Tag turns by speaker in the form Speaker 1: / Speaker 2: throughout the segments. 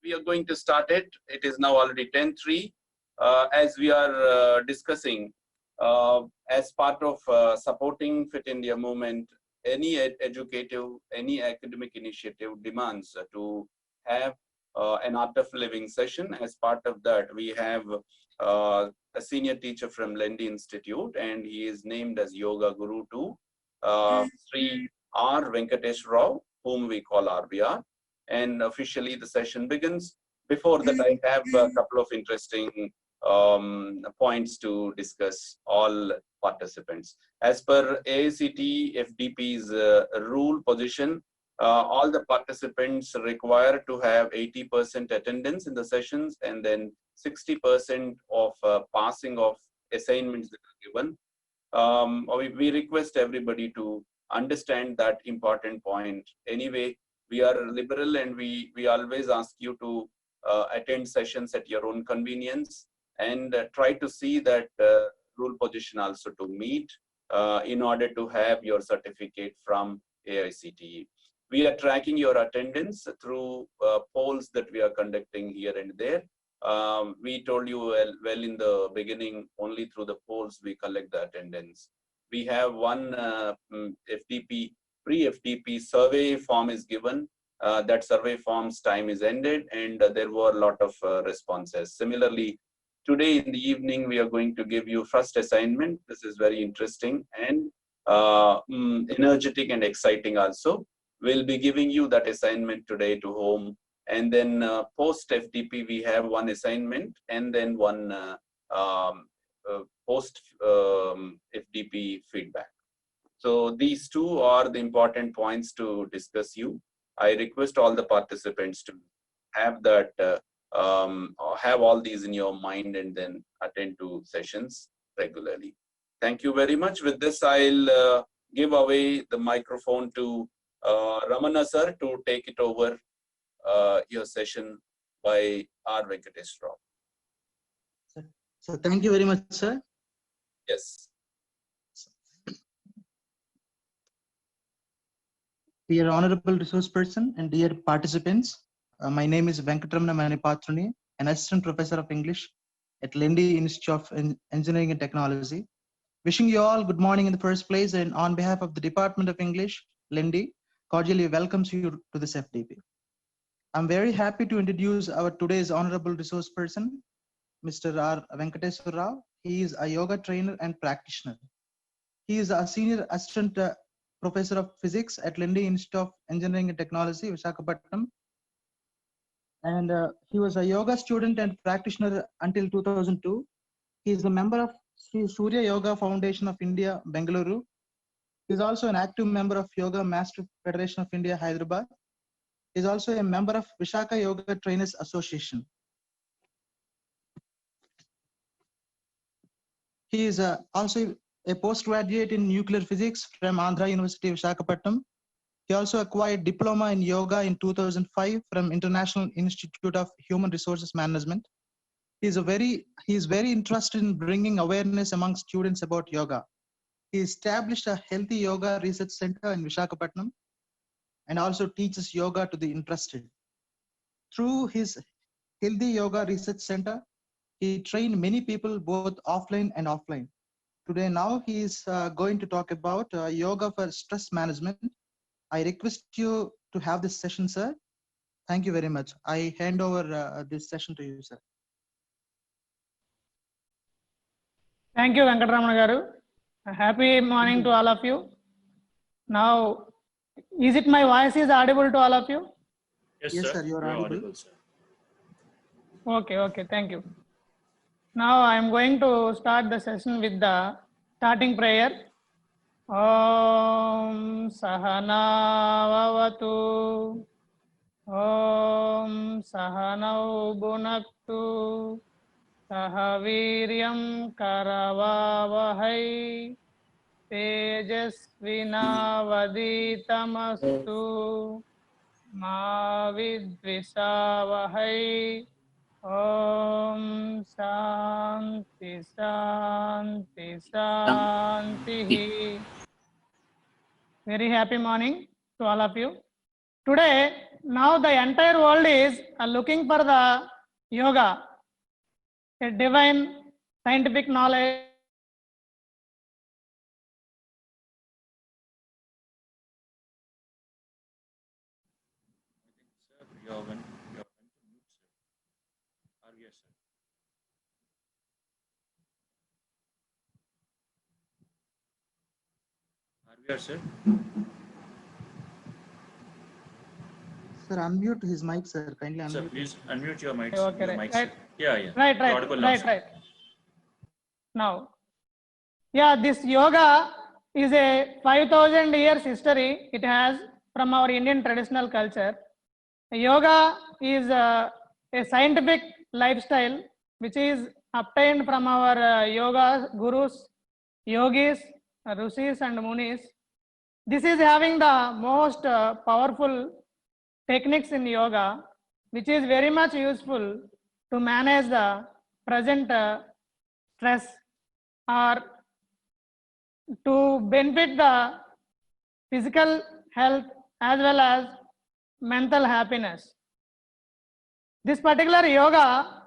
Speaker 1: we are going to start it. It is now already 10:03. As we are discussing, as part of supporting Fit India movement, any educative, any academic initiative demands to have an art of living session. As part of that, we have a senior teacher from Lendi Institute, and he is named as Yoga Guru to Sri R. Venkatesh Rao, whom we call RBR. And officially the session begins. Before that, I have a couple of interesting points to discuss all participants. As per AICT FDP's rule position, all the participants require to have 80% attendance in the sessions and then 60% of passing of assignments that are given. We request everybody to understand that important point. Anyway, we are liberal and we always ask you to attend sessions at your own convenience and try to see that rule position also to meet in order to have your certificate from AICTE. We are tracking your attendance through polls that we are conducting here and there. We told you well in the beginning, only through the polls we collect the attendance. We have one FDP, pre-FDP survey form is given. That survey form's time is ended and there were a lot of responses. Similarly, today in the evening, we are going to give you first assignment. This is very interesting and energetic and exciting also. We'll be giving you that assignment today to home. And then post FDP, we have one assignment and then one post FDP feedback. So these two are the important points to discuss you. I request all the participants to have that, have all these in your mind and then attend to sessions regularly. Thank you very much. With this, I'll give away the microphone to Ramana sir to take it over your session by R. Venkatesh Rao.
Speaker 2: So thank you very much, sir.
Speaker 1: Yes.
Speaker 2: Dear honorable resource person and dear participants, my name is Venkatramana Manipatruni, an assistant professor of English at Lendi Institute of Engineering and Technology. Wishing you all good morning in the first place, and on behalf of the Department of English, Lendi cordially welcomes you to this FDP. I'm very happy to introduce our today's honorable resource person, Mr. R. Venkateswar Rao. He is a yoga trainer and practitioner. He is a senior assistant professor of physics at Lendi Institute of Engineering and Technology, Visakhapatnam. And he was a yoga student and practitioner until 2002. He is a member of Sri Surya Yoga Foundation of India, Bengaluru. He is also an active member of Yoga Master Federation of India, Hyderabad. He is also a member of Vishaka Yoga Trainers Association. He is also a postgraduate in nuclear physics from Andhra University, Visakhapatnam. He also acquired diploma in yoga in 2005 from International Institute of Human Resources Management. He is very interested in bringing awareness among students about yoga. He established a healthy yoga research center in Visakhapatnam and also teaches yoga to the interested. Through his healthy yoga research center, he trained many people both offline and offline. Today now he is going to talk about yoga for stress management. I request you to have this session, sir. Thank you very much. I hand over this session to you, sir.
Speaker 3: Thank you, Venkatramana garu. Happy morning to all of you. Now, is it my voice is audible to all of you?
Speaker 2: Yes, sir, you are audible.
Speaker 4: Sir.
Speaker 3: Okay, thank you. Now I am going to start the session with the starting prayer. Om Sahana Vavatu, Om Sahanau Bhunaktu, Sahaviryam Karavavahai, Tejasvinavaditamastu, Ma Vidvisavahai. Om Shanti Shanti Shanti. Very happy morning to all of you. Today now the entire world is looking for the yoga, a divine scientific knowledge.
Speaker 4: Sir, you're went to mute, sir. Yes, sir. Yes, sir.
Speaker 2: Sir, unmute his mic, sir. Kindly
Speaker 4: Sir,
Speaker 2: unmute.
Speaker 4: please unmute your mic.
Speaker 3: Okay,
Speaker 4: Your
Speaker 3: right,
Speaker 4: mic,
Speaker 3: right.
Speaker 4: sir. Yeah.
Speaker 3: Right,
Speaker 4: You're audible now,
Speaker 3: right,
Speaker 4: sir.
Speaker 3: right. Now, yeah, this yoga is a 5,000 years history. It has from our Indian traditional culture. Yoga is a scientific lifestyle which is obtained from our yoga gurus, yogis, rishis, and munis. This is having the most powerful techniques in yoga, which is very much useful to manage the present stress or to benefit the physical health as well as mental happiness. This particular yoga,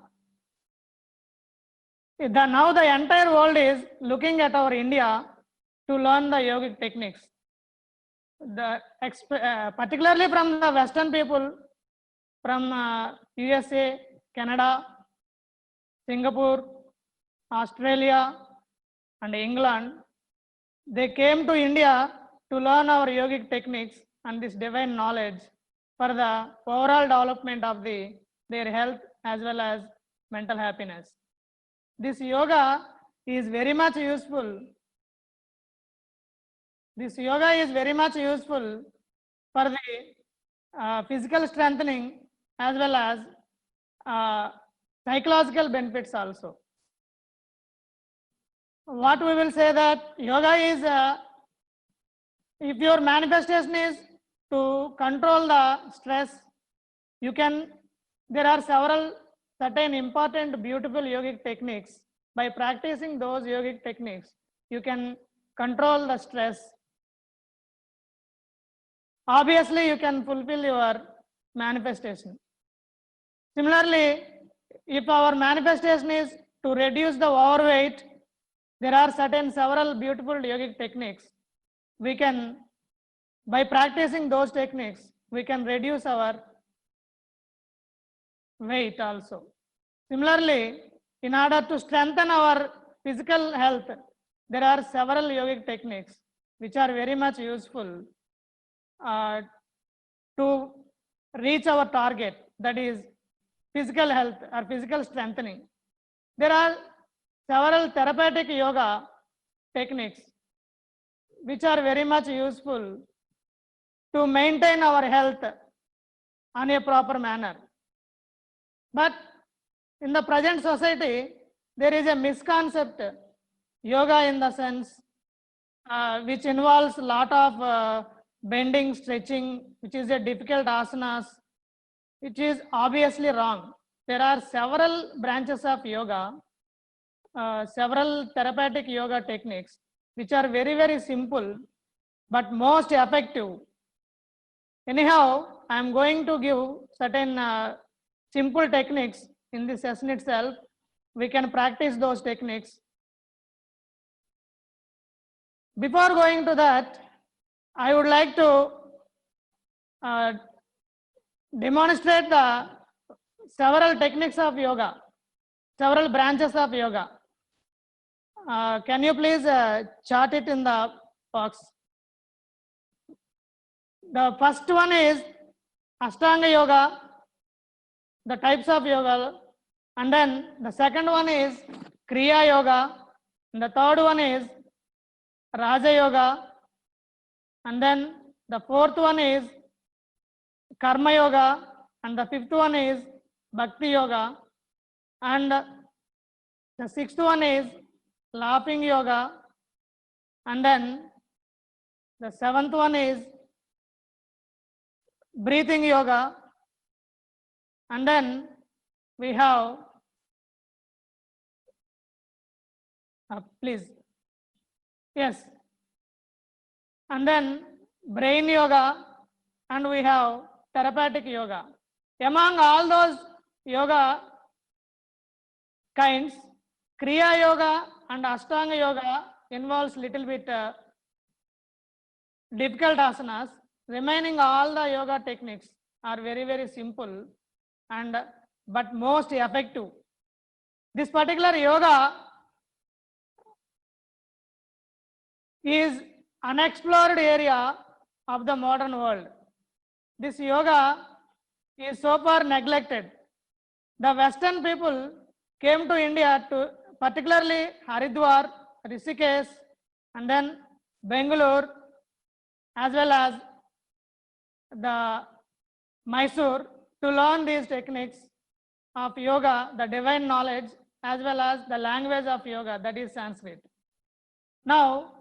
Speaker 3: now the entire world is looking at our India to learn the yogic techniques. Particularly from the Western people, from USA, Canada, Singapore, Australia, and England, they came to India to learn our yogic techniques and this divine knowledge for the overall development of their health as well as mental happiness. This yoga is very much useful. This yoga is very much useful for the physical strengthening as well as psychological benefits also. What we will say that yoga is, if your manifestation is to control the stress, you can, there are several certain important beautiful yogic techniques. By practicing those yogic techniques, you can control the stress. Obviously, you can fulfill your manifestation. Similarly, if our manifestation is to reduce the overweight, there are several beautiful yogic techniques. We can, by practicing those techniques, we can reduce our weight also. Similarly, in order to strengthen our physical health, there are several yogic techniques which are very much useful to reach our target, that is physical health or physical strengthening. There are several therapeutic yoga techniques which are very much useful to maintain our health on a proper manner. But in the present society, there is a misconcept, yoga in the sense which involves a lot of bending, stretching, which is a difficult asanas, which is obviously wrong. There are several branches of yoga, several therapeutic yoga techniques, which are very, very simple, but most effective. Anyhow, I am going to give certain simple techniques in this session itself. We can practice those techniques. Before going to that, I would like to demonstrate the several techniques of yoga, several branches of yoga. Can you please chart it in the box? The first one is Ashtanga yoga, the types of yoga, and then the second one is Kriya yoga, and the third one is Raja yoga, and then the fourth one is Karma yoga, and the fifth one is Bhakti yoga, and the sixth one is Laughing yoga, and then the seventh one is Breathing yoga, and then we have please, yes, and then Brain yoga, and we have therapeutic yoga. Among all those yoga kinds, Kriya Yoga and Ashtanga Yoga involves little bit difficult asanas. Remaining all the yoga techniques are very, very simple and but most effective. This particular yoga is unexplored area of the modern world. This yoga is so far neglected. The Western people came to India to particularly Haridwar, Rishikesh, and then Bangalore, as well as the Mysore, to learn these techniques of yoga, the divine knowledge, as well as the language of yoga, that is Sanskrit. Now,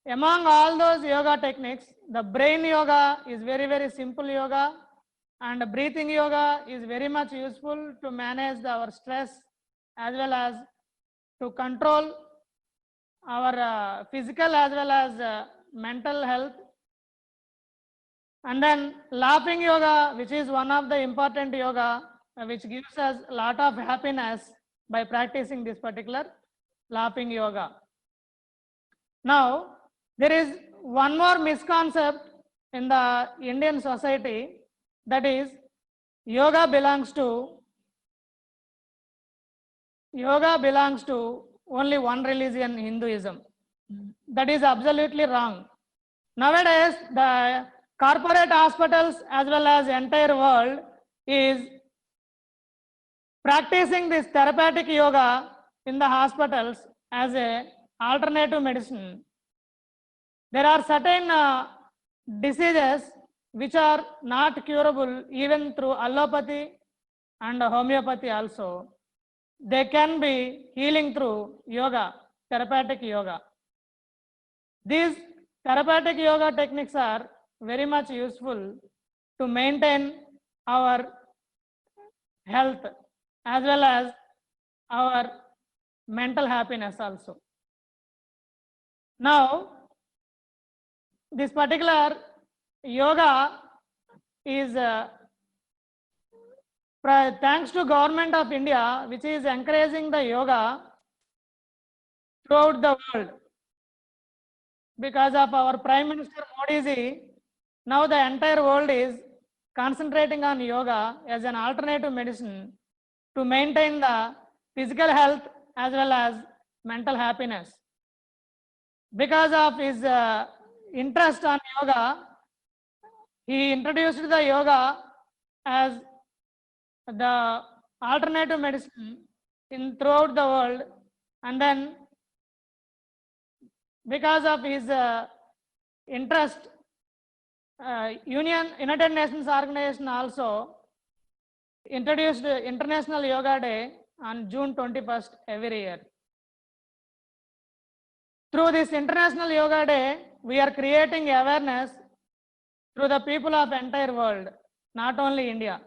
Speaker 3: among all those yoga techniques, the brain yoga is very, very simple yoga, and breathing yoga is very much useful to manage our stress as well as to control our physical as well as mental health. And then laughing yoga, which is one of the important yoga, which gives us a lot of happiness by practicing this particular laughing yoga. Now, there is one more misconcept in the Indian society, that is yoga belongs to only one religion, Hinduism. That is absolutely wrong. Nowadays, the corporate hospitals as well as entire world is practicing this therapeutic yoga in the hospitals as a alternative medicine. There are certain diseases which are not curable even through allopathy and homeopathy also. They can be healing through yoga, therapeutic yoga. These therapeutic yoga techniques are very much useful to maintain our health as well as our mental happiness also. Now, this particular yoga is thanks to Government of India, which is encouraging the yoga throughout the world. Because of our Prime Minister Modi ji, now the entire world is concentrating on yoga as an alternative medicine to maintain the physical health as well as mental happiness. Because of his interest on yoga, he introduced the yoga as the alternative medicine throughout the world, and then because of his interest, United Nations Organization also introduced International Yoga Day on June 21st every year. Through this International Yoga Day, we are creating awareness through the people of entire world, not only India.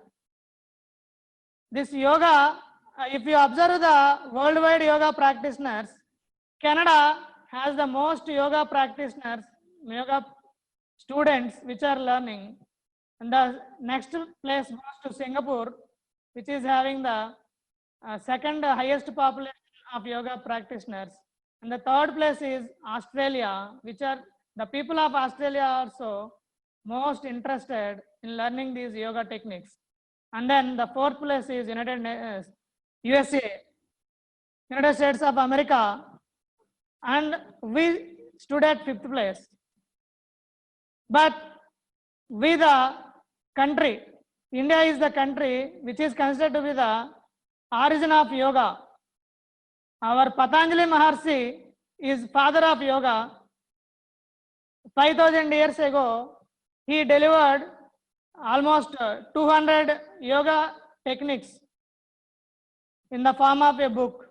Speaker 3: This yoga, if you observe the worldwide yoga practitioners, Canada has the most yoga practitioners, yoga students which are learning. And the next place goes to Singapore, which is having the second highest population of yoga practitioners. And the third place is Australia, which are the people of Australia also most interested in learning these yoga techniques. And then the fourth place is USA, United States of America, and we stood at 5th place. But we the country, India is the country which is considered to be the origin of yoga. Our Patanjali Maharshi is father of yoga. 5,000 years ago, he delivered almost 200 yoga techniques in the form of a book.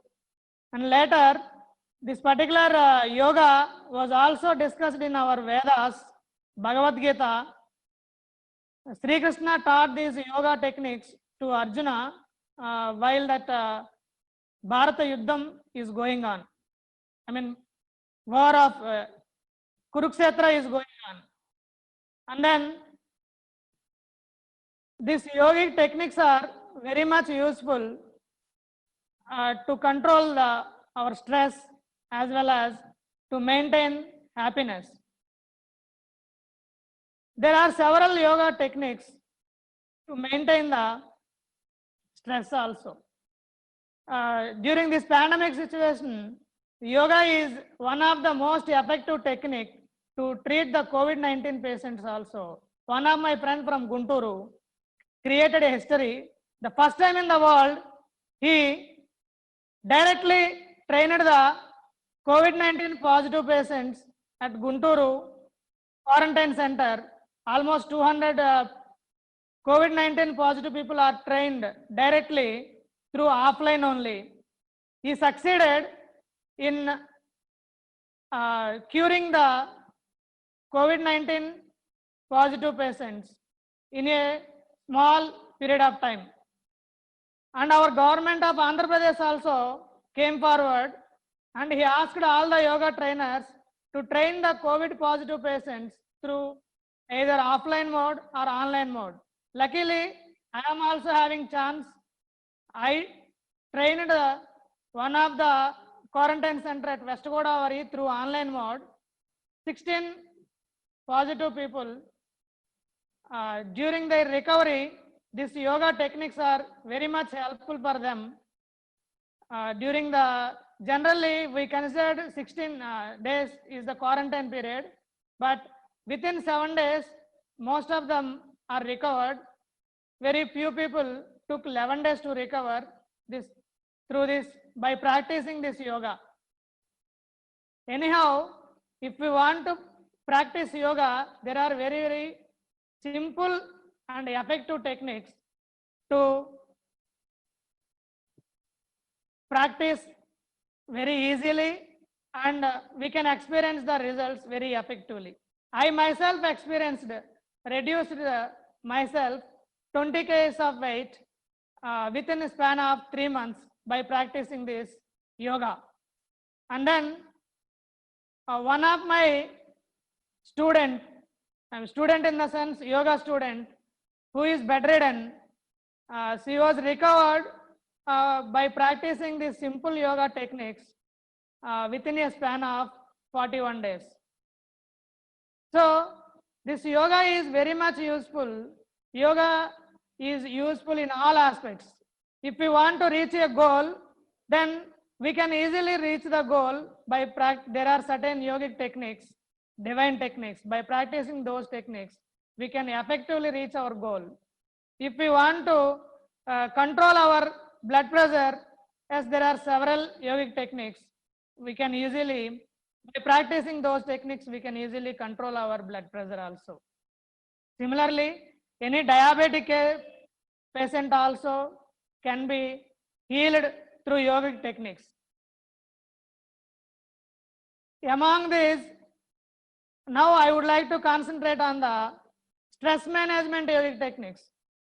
Speaker 3: And later, this particular yoga was also discussed in our Vedas, Bhagavad Gita. Sri Krishna taught these yoga techniques to Arjuna while that Bharata Yuddham is going on. I mean, war of Kurukshetra is going on. And then These yogic techniques are very much useful to control our stress as well as to maintain happiness. There are several yoga techniques to maintain the stress also. During this pandemic situation, yoga is one of the most effective technique to treat the COVID-19 patients also. One of my friends from Gunturu created a history. The first time in the world, he directly trained the COVID-19 positive patients at Gunturu quarantine center. Almost 200 COVID-19 positive people are trained directly through offline only. He succeeded in curing the COVID-19 positive patients in a small period of time. And our government of Andhra Pradesh also came forward and he asked all the yoga trainers to train the COVID positive patients through either offline mode or online mode. Luckily, I am also having chance. I trained one of the quarantine center at West Godavari through online mode. 16 positive people. During their recovery, these yoga techniques are very much helpful for them. During the generally we considered 16 days is the quarantine period, but within 7 days most of them are recovered. Very few people took 11 days to recover this through this by practicing this yoga. Anyhow, if we want to practice yoga, there are very simple and effective techniques to practice very easily, and we can experience the results very effectively. I myself experienced, reduced myself 20 kgs of weight within a span of 3 months by practicing this yoga. And then one of my student in the sense yoga student who is bedridden, she was recovered by practicing these simple yoga techniques within a span of 41 days. So this yoga is very much useful. Yoga is useful in all aspects. If we want to reach a goal, then we can easily reach the goal by there are certain yogic techniques, divine techniques. By practicing those techniques, we can effectively reach our goal. If we want to control our blood pressure, as there are several yogic techniques, we can easily, by practicing those techniques, we can easily control our blood pressure also. Similarly, any diabetic patient also can be healed through yogic techniques. Among these, now I would like to concentrate on the stress management yogic techniques.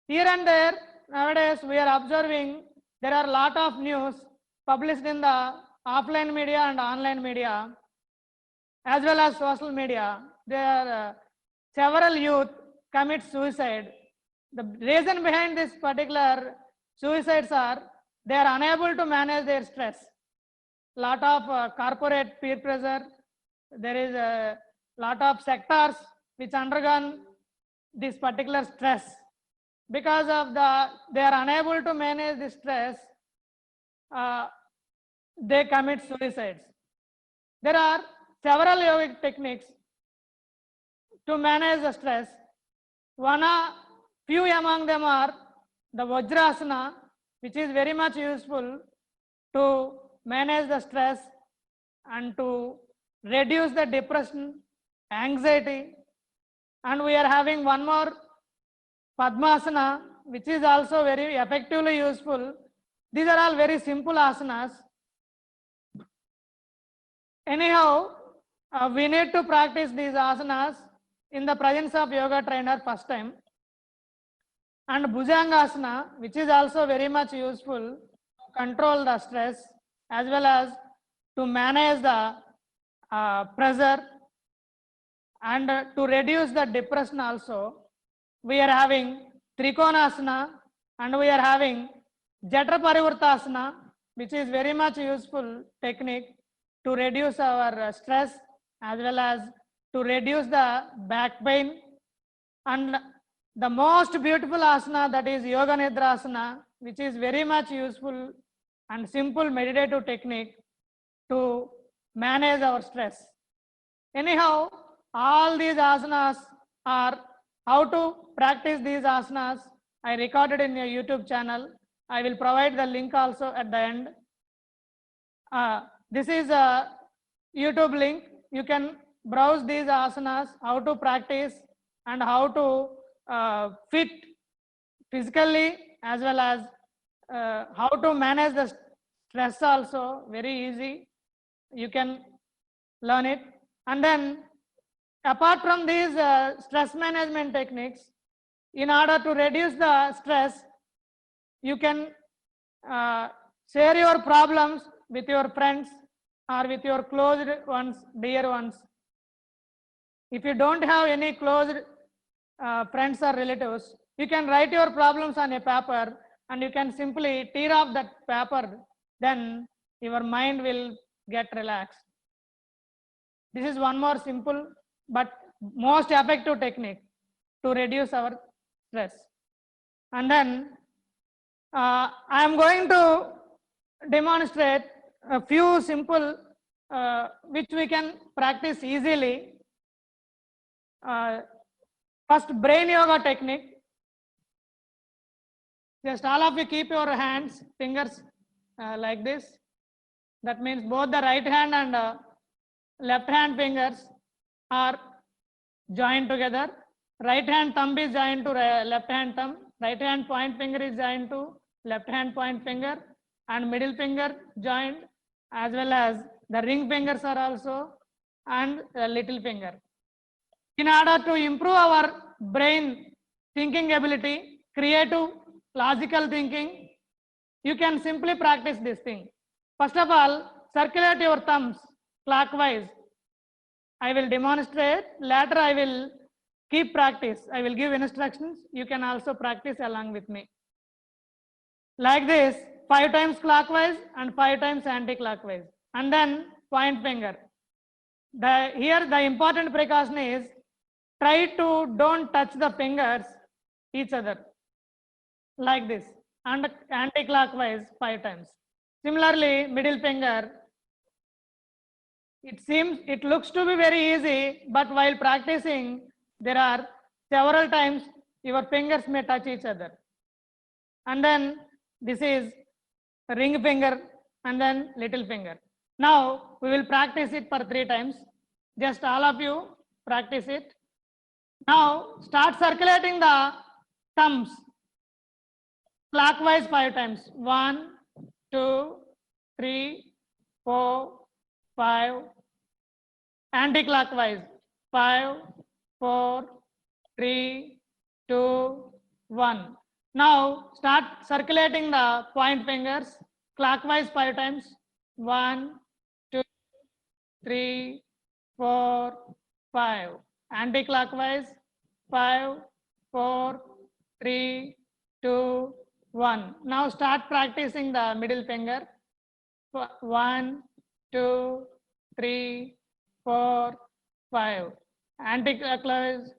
Speaker 3: Here and there, nowadays we are observing there are a lot of news published in the offline media and online media, as well as social media. There are several youth commit suicide. The reason behind this particular suicides are they are unable to manage their stress. Lot of corporate peer pressure. There is a lot of sectors which undergone this particular stress. Because of they are unable to manage the stress, they commit suicides. There are several yogic techniques to manage the stress. Few among them are the Vajrasana, which is very much useful to manage the stress and to reduce the depression, anxiety. And we are having one more Padmasana, which is also very effectively useful. These are all very simple asanas. Anyhow, we need to practice these asanas in the presence of yoga trainer first time. And Bhujangasana, which is also very much useful to control the stress as well as to manage the pressure and to reduce the depression also. We are having Trikonasana, and we are having Jatra Parivartasana, which is very much useful technique to reduce our stress as well as to reduce the back pain. And the most beautiful asana, that is Yoga Nidrasana, which is very much useful and simple meditative technique to manage our stress. Anyhow, all these asanas are how to practice these asanas. I recorded in your YouTube channel. I will provide the link also at the end. This is a YouTube link. You can browse these asanas, how to practice and how to fit physically as well as how to manage the stress also. Very easy. You can learn it. And then apart from these stress management techniques, in order to reduce the stress, you can share your problems with your friends or with your close ones, dear ones. If you don't have any close friends or relatives, you can write your problems on a paper and you can simply tear off that paper, then your mind will get relaxed. This is one more simple but most effective technique to reduce our stress. And then I am going to demonstrate a few simple which we can practice easily. First, brain yoga technique. Just all of you keep your hands, fingers like this. That means both the right hand and left hand fingers are joined together. Right hand thumb is joined to left hand thumb. Right hand point finger is joined to left hand point finger, and middle finger joined, as well as the ring fingers are also, and the little finger. In order to improve our brain thinking ability, creative, logical thinking, you can simply practice this thing. First of all, circulate your thumbs clockwise. I will demonstrate. Later, I will keep practice. I will give instructions. You can also practice along with me. Like this, 5 times clockwise and 5 times anti-clockwise. And then point finger. Here, the important precaution is try to don't touch the fingers each other. Like this. And anti-clockwise 5 times. Similarly, middle finger. It looks to be very easy, but while practicing, there are several times your fingers may touch each other. And then this is ring finger and then little finger. Now we will practice it for 3 times. Just all of you practice it. Now start circulating the thumbs clockwise 5 times. 1, 2, 3, 4, 5. Anti-clockwise 5, 4, 3, 2, 1. Now start circulating the point fingers clockwise 5 times. 1, 2, 3, 4, 5. Anti-clockwise 5, 4, 3, 2, 1. Now start practicing the middle finger. 1, 2, 3, 4, 5. Anti-clockwise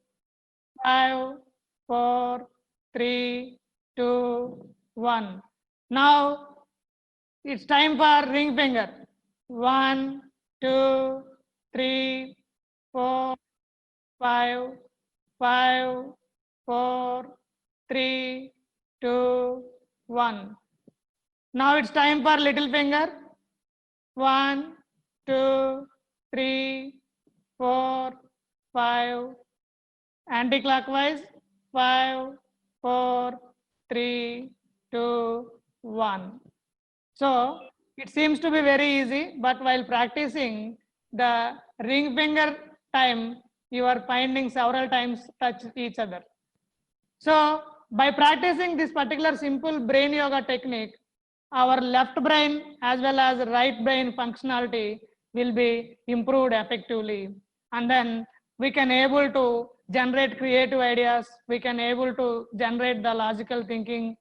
Speaker 3: 5, 4, 3, 2, 1. Now it's time for ring finger. 1, 2, 3, 4, 5, 5, 4, 3, 2, 1. Now it's time for little finger. 1, 2, 3, 4, 5. Anti-clockwise 5, 4, 3, 2, 1. So it seems to be very easy, but while practicing the ring finger time, you are finding several times touch each other. So by practicing this particular simple brain yoga technique, our left brain as well as right brain functionality will be improved effectively, and then we can able to generate creative ideas. We can able to generate the logical thinking.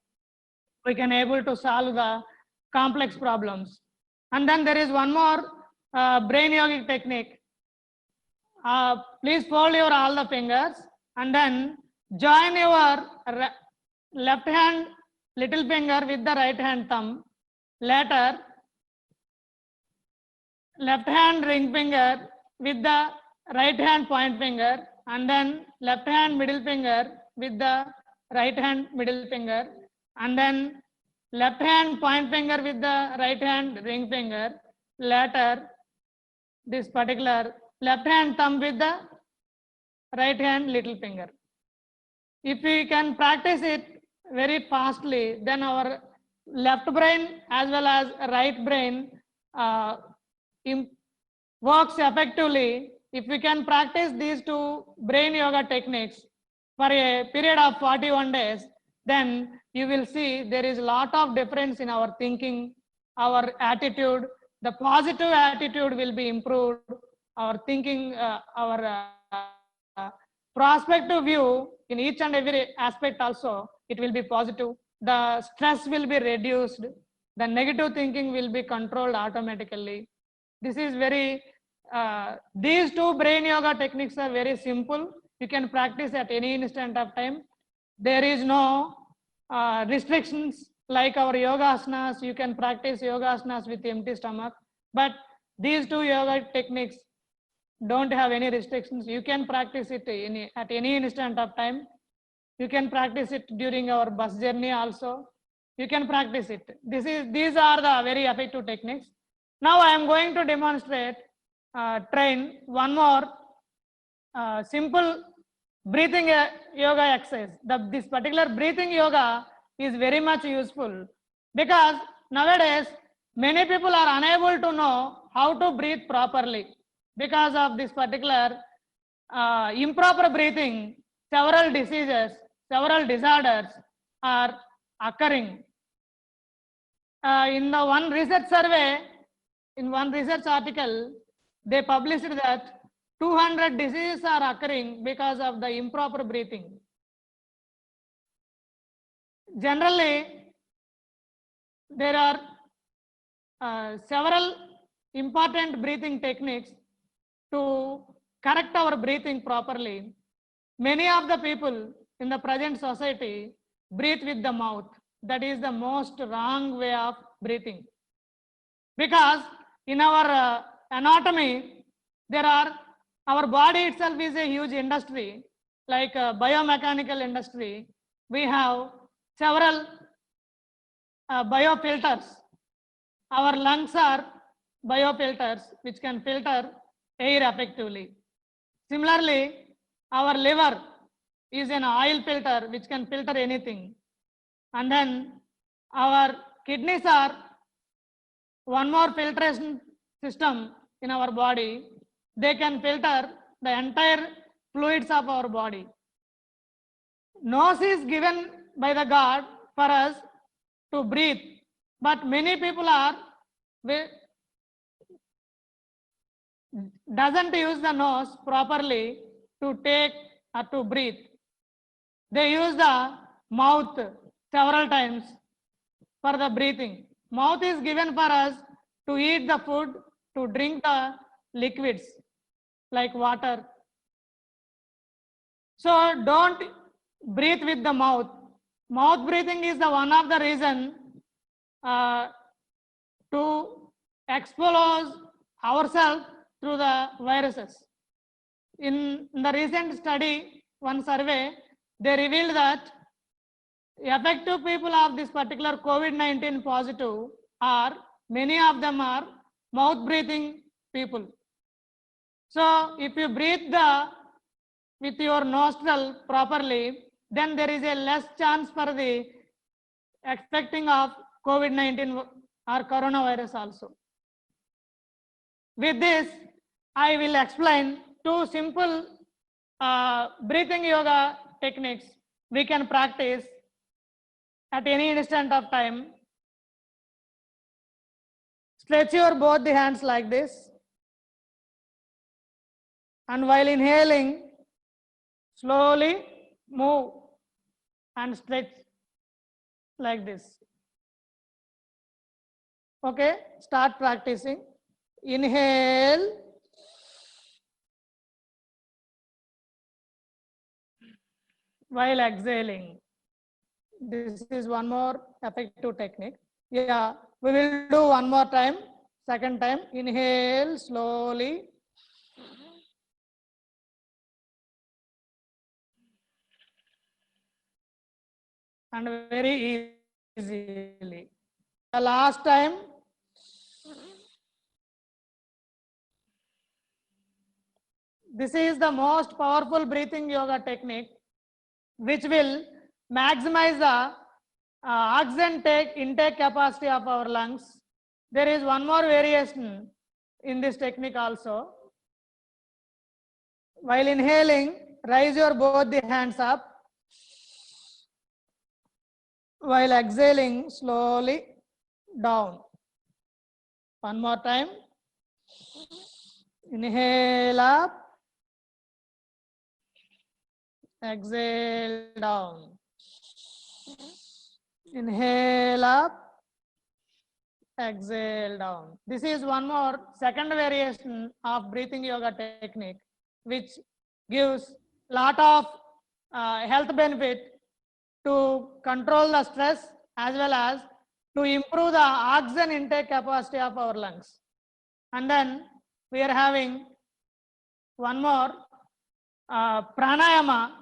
Speaker 3: We can able to solve the complex problems. And then there is one more brain yogic technique. Please fold your all the fingers and then join your left hand little finger with the right hand thumb. Later, left hand ring finger with the right hand point finger, and then left hand middle finger with the right hand middle finger, and then left hand point finger with the right hand ring finger. Later, this particular left hand thumb with the right hand little finger. If we can practice it very fastly, then our left brain as well as right brain works effectively. If we can practice these two brain yoga techniques for a period of 41 days, then you will see there is a lot of difference in our thinking, our attitude. The positive attitude will be improved. Our thinking, our prospective view in each and every aspect also, it will be positive. The stress will be reduced. The negative thinking will be controlled automatically. This is very, these two brain yoga techniques are very simple. You can practice at any instant of time. There is no restrictions like our yoga asanas. You can practice yoga asanas with empty stomach. But these two yoga techniques don't have any restrictions. You can practice it at any instant of time. You can practice it during our bus journey also. You can practice it. These are the very effective techniques. Now I am going to demonstrate, train one more simple breathing yoga exercise. This particular breathing yoga is very much useful because nowadays many people are unable to know how to breathe properly. Because of this particular improper breathing, several diseases, several disorders are occurring. In the one research survey, in one research article, they published that 200 diseases are occurring because of the improper breathing. Generally, there are several important breathing techniques to correct our breathing properly. Many of the people in the present society breathe with the mouth. That is the most wrong way of breathing. Because in our anatomy, our body itself is a huge industry, like biomechanical industry. We have several biofilters. Our lungs are biofilters which can filter air effectively. Similarly, our liver is an oil filter which can filter anything. And then our kidneys are one more filtration system in our body. They can filter the entire fluids of our body. Nose is given by the God for us to breathe, but many people doesn't use the nose properly to take or to breathe. They use the mouth several times for the breathing. Mouth is given for us to eat the food, to drink the liquids like water. So don't breathe with the mouth. Mouth breathing is the one of the reason to expose ourselves through the viruses. In the recent study, one survey, they revealed that effective people of this particular COVID-19 positive many of them are mouth breathing people. So if you breathe with your nostril properly, then there is a less chance for the expecting of COVID-19 or coronavirus also. With this, I will explain two simple breathing yoga techniques we can practice at any instant of time. Stretch your both the hands like this. And while inhaling, Slowly move and stretch like this. Okay, start practicing. Inhale. While exhaling. This is one more effective technique. Yeah, we will do one more time. Second time, inhale slowly. And very easily. The last time, this is the most powerful breathing yoga technique which will maximize the oxygen intake capacity of our lungs. There is one more variation in this technique also. While inhaling, raise your both the hands up. While exhaling, slowly down. One more time. Inhale up. Exhale down. Inhale up. Exhale down. This is one more second variation of breathing yoga technique, which gives lot of health benefit to control the stress as well as to improve the oxygen intake capacity of our lungs. And then we are having one more pranayama.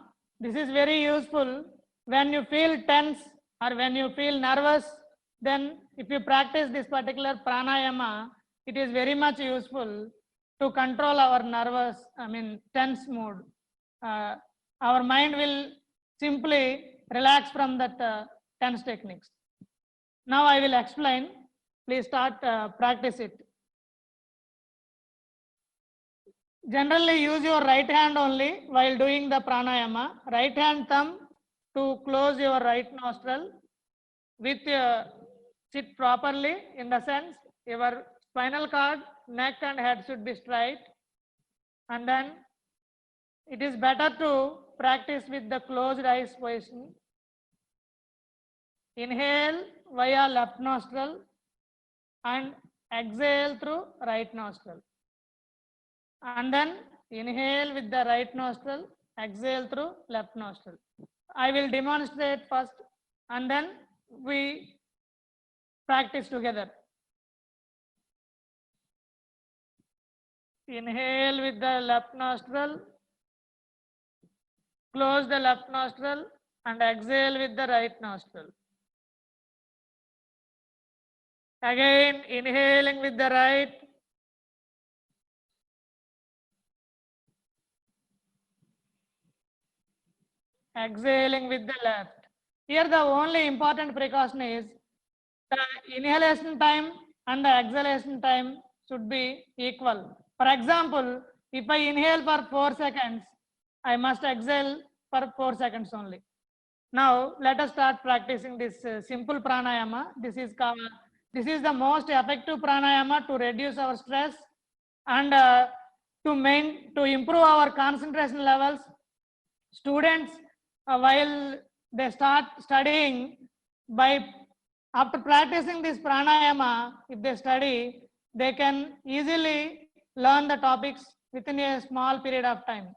Speaker 3: This is very useful when you feel tense or when you feel nervous. Then if you practice this particular pranayama, it is very much useful to control our nervous, tense mood. Our mind will simply relax from that tense techniques. Now I will explain. Please start practice it. Generally use your right hand only while doing the pranayama. Right hand thumb to close your right nostril. With sit properly, in the sense your spinal cord, neck and head should be straight. And then it is better to practice with the closed eyes position. Inhale via left nostril and exhale through right nostril. And then inhale with the right nostril, exhale through left nostril. I will demonstrate first and then we practice together. Inhale with the left nostril, close the left nostril and exhale with the right nostril. Again inhaling with the right, exhaling with the left. Here the only important precaution is the inhalation time and the exhalation time should be equal. For example, if I inhale for 4 seconds, I must exhale for 4 seconds only. Now let us start practicing this simple pranayama. This is the most effective pranayama to reduce our stress and to improve our concentration levels. Students, while they start studying, after practicing this pranayama, if they study, they can easily learn the topics within a small period of time.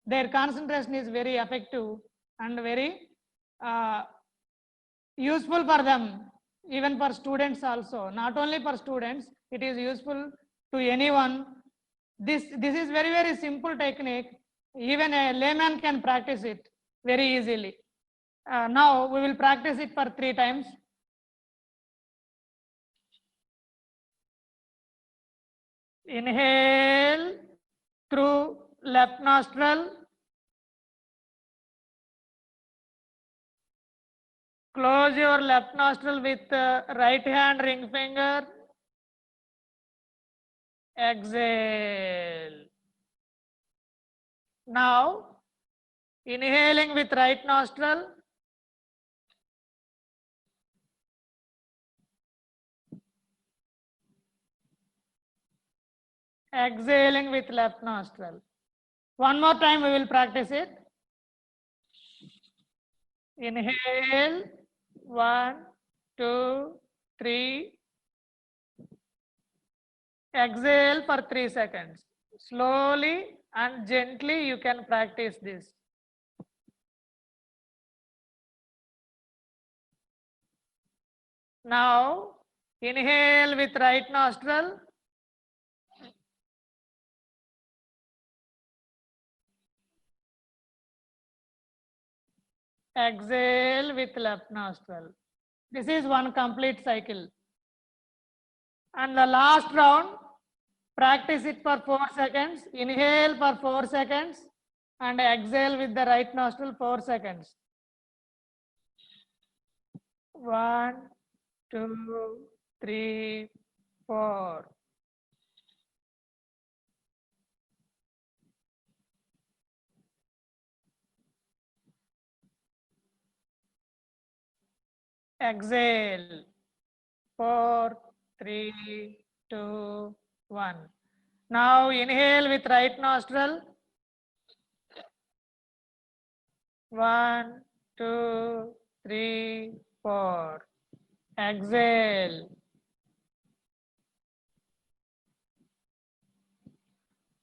Speaker 3: Their concentration is very effective and very useful for them, even for students also. Not only for students, it is useful to anyone. This is very simple technique. Even a layman can practice it very easily. Now we will practice it for 3 times. Inhale through left nostril, close your left nostril with right hand ring finger, exhale. Now inhaling with right nostril, exhaling with left nostril. One more time we will practice it. Inhale, 1, 2, 3. Exhale for 3 seconds. Slowly and gently you can practice this. Now, inhale with right nostril. Exhale with left nostril. This is one complete cycle. And the last round, practice it for 4 seconds. Inhale for 4 seconds and exhale with the right nostril 4 seconds. 1, 2, 3, 4. Exhale. 4, 3, 2, 1. Now inhale with right nostril. 1, 2, 3, 4. Exhale.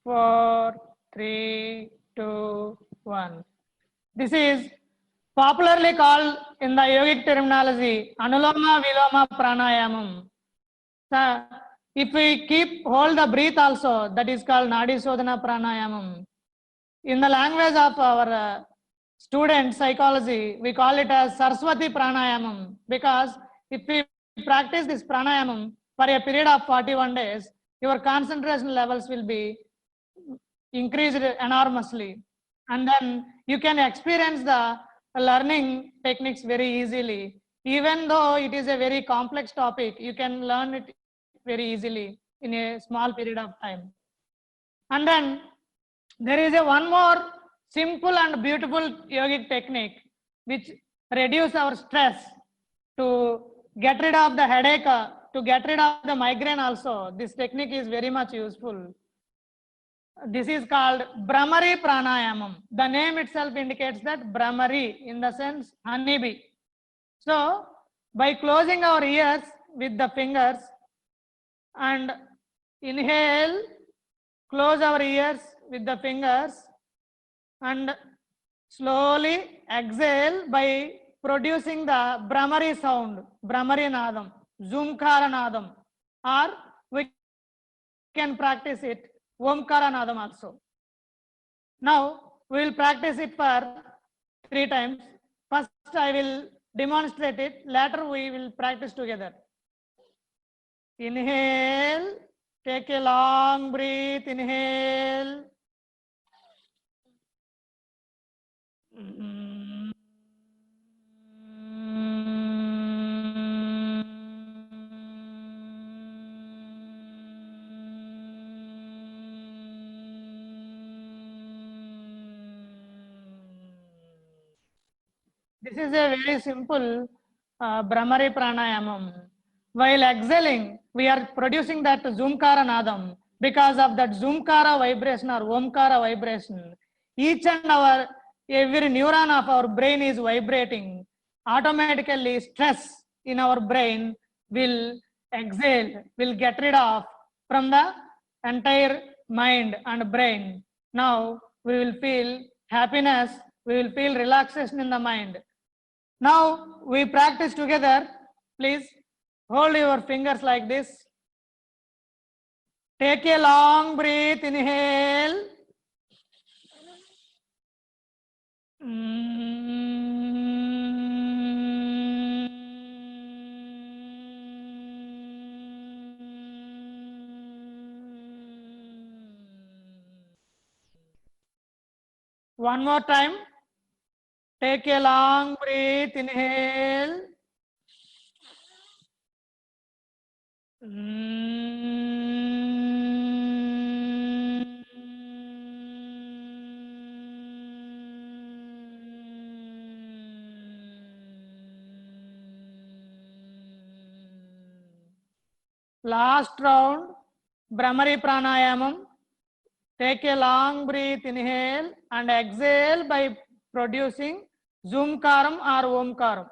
Speaker 3: 4, 3, 2, 1. This is popularly called in the yogic terminology Anuloma Viloma Pranayamam. So if we hold the breath also, that is called Nadi Sodhana Pranayamam. In the language of our student psychology, we call it as Saraswati Pranayamam, because if we practice this pranayamam for a period of 41 days, your concentration levels will be increased enormously, and then you can experience the learning techniques very easily. Even though it is a very complex topic, you can learn it very easily in a small period of time. And then there is one more simple and beautiful yogic technique which reduce our stress, to get rid of the headache, to get rid of the migraine also. This technique is very much useful. This is called Brahmari Pranayamam. The name itself indicates that Brahmari, in the sense honeybee. So by closing our ears with the fingers and inhale, close our ears with the fingers and slowly exhale by producing the Brahmari sound, Brahmari Nadam, Zoomkara Nadam, or we can practice it Omkara Nadam also. Now we will practice it for 3 times. First I will demonstrate it, later we will practice together. Inhale, take a long breath, inhale. This is a very simple Brahmari Pranayamam. While exhaling, we are producing that Zoomkara Nadam. Because of that Zoomkara vibration or Omkara vibration, each and every neuron of our brain is vibrating. Automatically, stress in our brain will exhale, will get rid of from the entire mind and brain. Now we will feel happiness, we will feel relaxation in the mind. Now we practice together. Please hold your fingers like this. Take a long breath, inhale. One more time. Take a long breath, inhale. Last round, Brahmari Pranayamam. Take a long breath, inhale and exhale by producing Zoomkaram or Omkaram?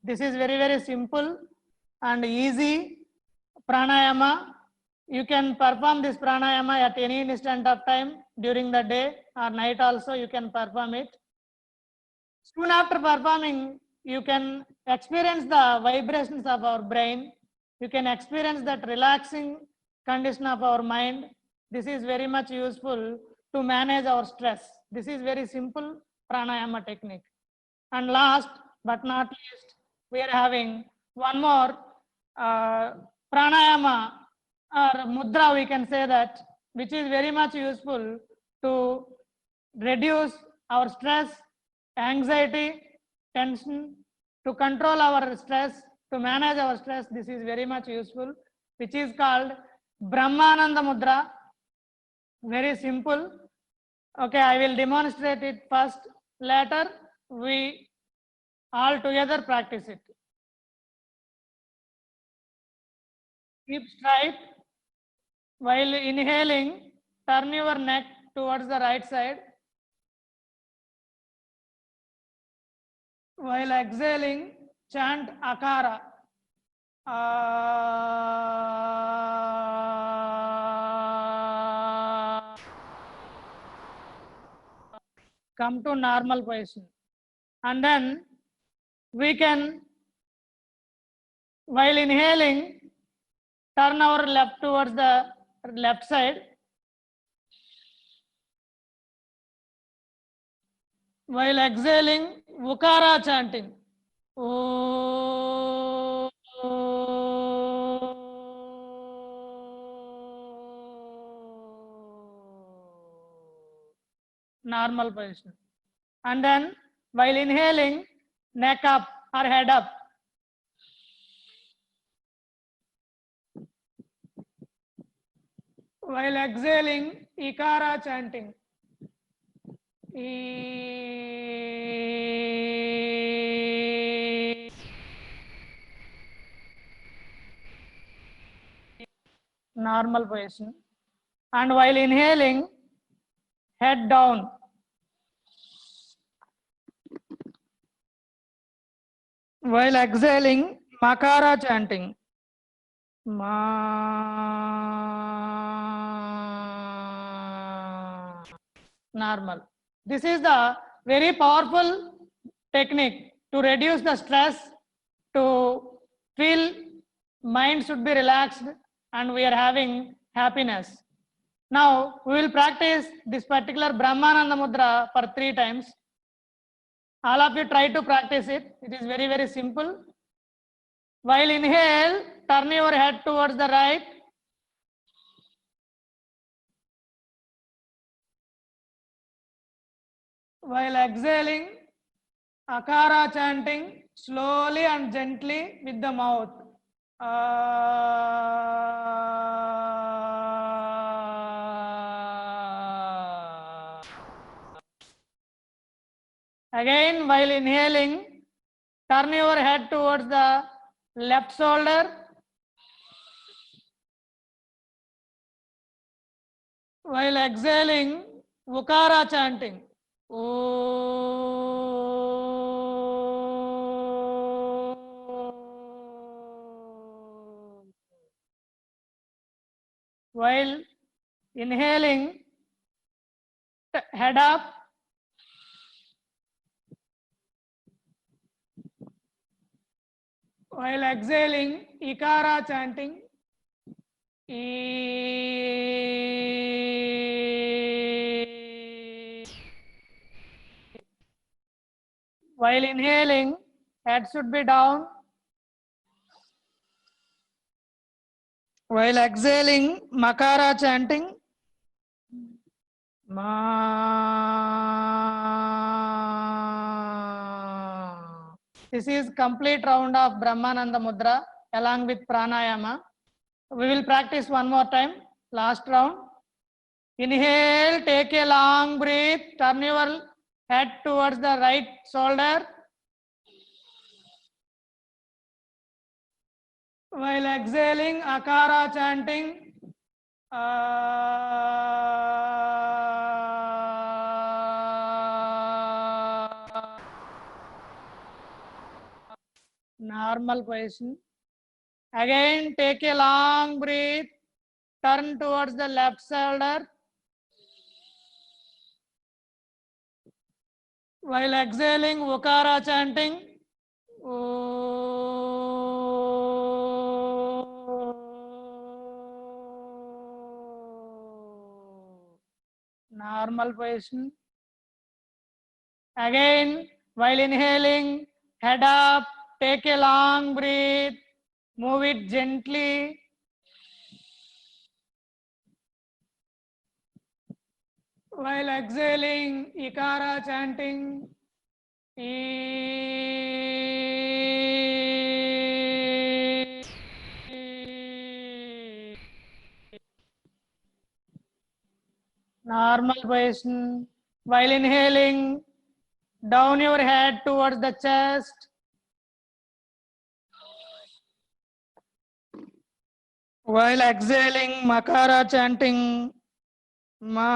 Speaker 3: This is very simple and easy pranayama. You can perform this pranayama at any instant of time during the day or night also you can perform it. Soon after performing, you can experience the vibrations of our brain. You can experience that relaxing condition of our mind. This is very much useful to manage our stress. This is very simple pranayama technique. And last but not least, we are having one more pranayama or mudra, we can say that, which is very much useful to reduce our stress, anxiety, tension, to control our stress, to manage our stress. This is very much useful, which is called Brahmananda Mudra. Very simple. Okay, I will demonstrate it first. Later, we all together practice it. Keep straight. While inhaling, turn your neck towards the right side. While exhaling, chant Akara. Come to normal position. And then we can, while inhaling, turn our left towards the left side. While exhaling, Ukara chanting. Normal position. And then while inhaling, neck up or head up. While exhaling, Ikara chanting. Normal position. And while inhaling, head down. While exhaling, Makara chanting. Normal. This is the very powerful technique to reduce the stress, to feel mind should be relaxed and we are having happiness. Now we will practice this particular Brahmananda Mudra for 3 times. All of you try to practice it. It is very simple. While inhale, turn your head towards the right. While exhaling, Akara chanting slowly and gently with the mouth. Again, while inhaling, turn your head towards the left shoulder. While exhaling, Ukara chanting. While inhaling, head up. While exhaling, Ikara chanting. While inhaling, head should be down. While exhaling, Makara chanting. This is complete round of Brahmananda Mudra along with pranayama. We will practice one more time. Last round. Inhale, take a long breath, turn your head towards the right shoulder. While exhaling, akara chanting. Normal position. Again, take a long breath. Turn towards the left shoulder. While exhaling, Ukara chanting. Normal position. Again, while inhaling, head up, take a long breath, move it gently. While exhaling, Ikara chanting. Normal position. While inhaling, down your head towards the chest. While exhaling, Makara chanting. Ma.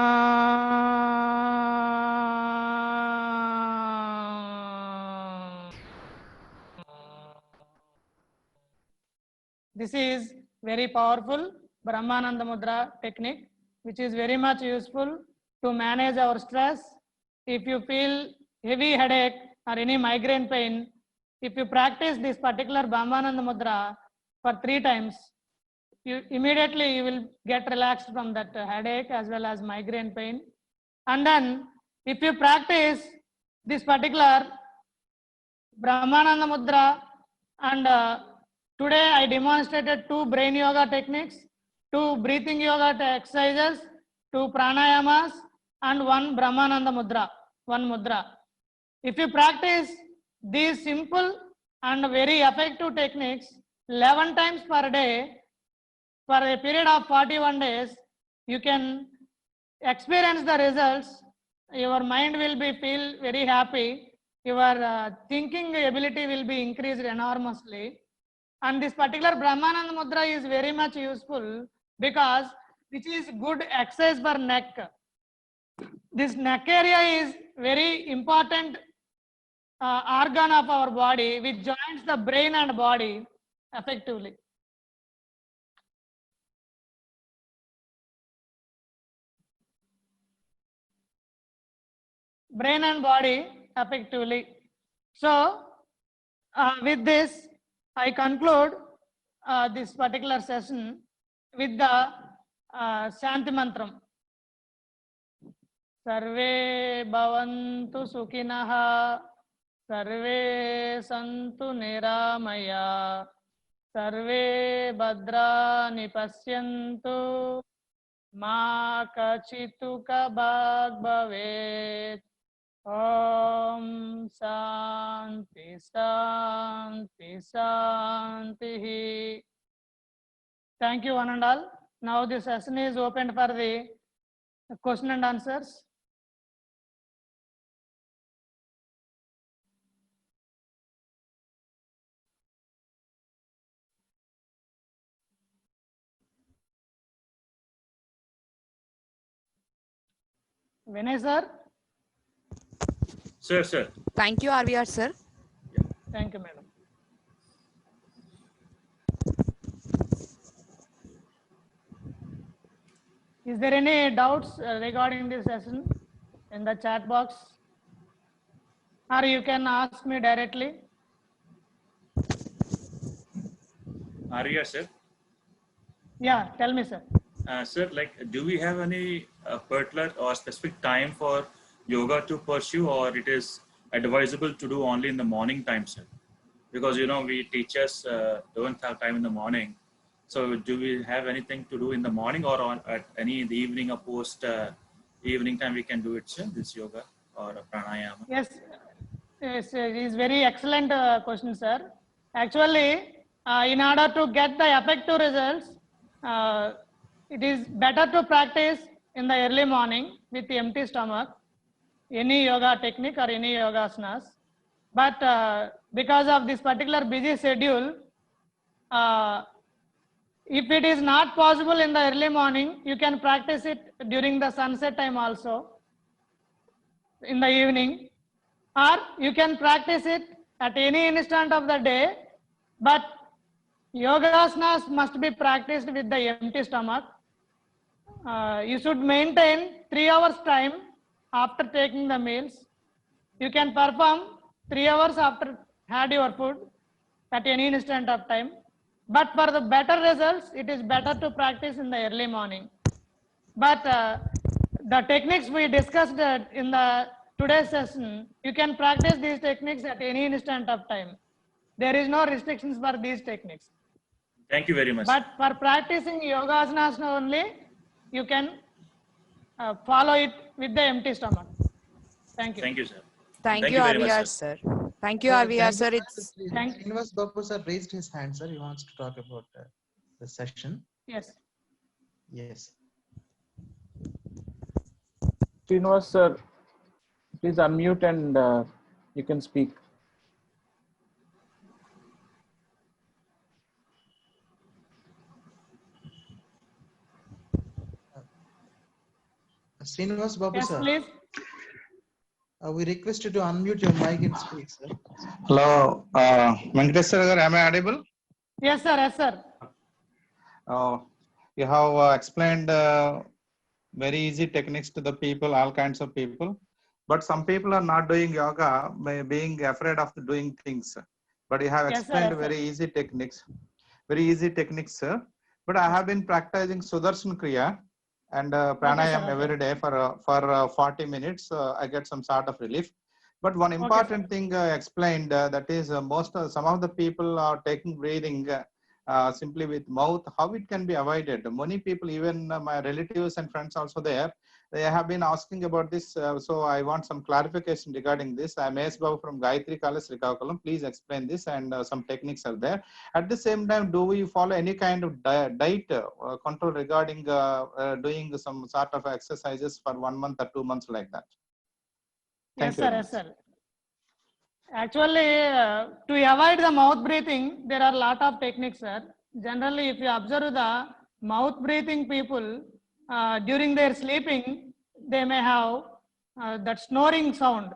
Speaker 3: This is very powerful Brahmananda Mudra technique, which is very much useful to manage our stress. If you feel heavy headache or any migraine pain, if you practice this particular Brahmananda Mudra for 3 times, you will get relaxed from that headache as well as migraine pain. And then if you practice this particular Brahmananda Mudra, and today I demonstrated 2 brain yoga techniques, 2 breathing yoga exercises, 2 pranayamas, and 1 Brahmananda Mudra, 1 mudra. If you practice these simple and very effective techniques 11 times per day for a period of 41 days, you can experience the results. Your mind will feel very happy. Your thinking ability will be increased enormously. And this particular Brahmananda Mudra is very much useful because this is good exercise for neck. This neck area is very important organ of our body, which joins the brain and body effectively. Brain and body effectively. So, with this, I conclude this particular session with the Shanti Mantram. Sarve bhavantu sukinaha, sarve santu niramaya, sarve bhadrani pasyantu, ma kachituka bhag bhavet. Om Shanti Shanti Shanti. Thank you, one and all. Now the session is opened for the question and answers. Vinay sir.
Speaker 4: Sir.
Speaker 5: Thank you, RVR sir.
Speaker 3: Thank you, madam. Is there any doubts regarding this session in the chat box? Or you can ask me directly.
Speaker 4: Arya, sir.
Speaker 3: Yeah, tell me, sir.
Speaker 4: Sir, do we have any particular or specific time for yoga to pursue, or it is advisable to do only in the morning time, sir? Because, we teachers don't have time in the morning. So do we have anything to do in the morning or at any in the evening or post evening time we can do it, sir, this yoga or pranayama?
Speaker 3: Yes, it is very excellent question, sir. Actually, in order to get the effective results, it is better to practice in the early morning with the empty stomach. any yoga technique or any yoga asanas. But because of this particular busy schedule, if it is not possible in the early morning, you can practice it during the sunset time also, in the evening, or you can practice it at any instant of the day. But yoga asanas must be practiced with the empty stomach. You should maintain 3 hours time after taking the meals. You can perform 3 hours after had your food at any instant of time. But for the better results, it is better to practice in the early morning. But the techniques we discussed in the today's session, you can practice these techniques at any instant of time. There is no restrictions for these techniques.
Speaker 4: Thank you very much.
Speaker 3: But for practicing yoga asanas only, you can follow it with the empty stomach. Thank you.
Speaker 4: Thank you, sir.
Speaker 5: Thank you,
Speaker 4: very much,
Speaker 5: RVR,
Speaker 4: sir.
Speaker 5: sir. Thank you, RVR, sir. It's
Speaker 3: Thank-
Speaker 2: Srinivas Babu sir raised his hand, sir. He wants to talk about the session.
Speaker 3: Yes.
Speaker 2: Yes.
Speaker 6: Srinivas sir, please unmute and you can speak.
Speaker 2: Srinivas Babu
Speaker 3: Yes,
Speaker 2: sir,
Speaker 3: please.
Speaker 2: we request you to unmute your mic and speak, sir.
Speaker 7: Hello, Venkatesh sir, am I audible?
Speaker 3: Yes, sir. Yes, sir.
Speaker 7: You have explained very easy techniques to the people, all kinds of people. But some people are not doing yoga by being afraid of doing things. But you have
Speaker 3: Yes, sir,
Speaker 7: explained
Speaker 3: yes, sir.
Speaker 7: very easy techniques, sir. But I have been practicing Sudarshan Kriya and pranayam
Speaker 3: okay.
Speaker 7: every day for 40 minutes. I get some sort of relief. But one
Speaker 3: sir.
Speaker 7: important thing explained that is some of the people are taking breathing simply with mouth. How it can be avoided? Many people, even my relatives and friends also there, they have been asking about this. So I want some clarification regarding this. I'm S. Babu from Gayatri College, Srikakulam. Please explain this, and some techniques are there. At the same time, do we follow any kind of diet control regarding doing some sort of exercises for 1 month or 2 months like that?
Speaker 3: Yes,
Speaker 7: Thank you
Speaker 3: sir.
Speaker 7: very
Speaker 3: Yes, sir. Actually, to avoid the mouth breathing, there are a lot of techniques, sir. Generally, if you observe the mouth breathing people, during their sleeping, they may have that snoring sound.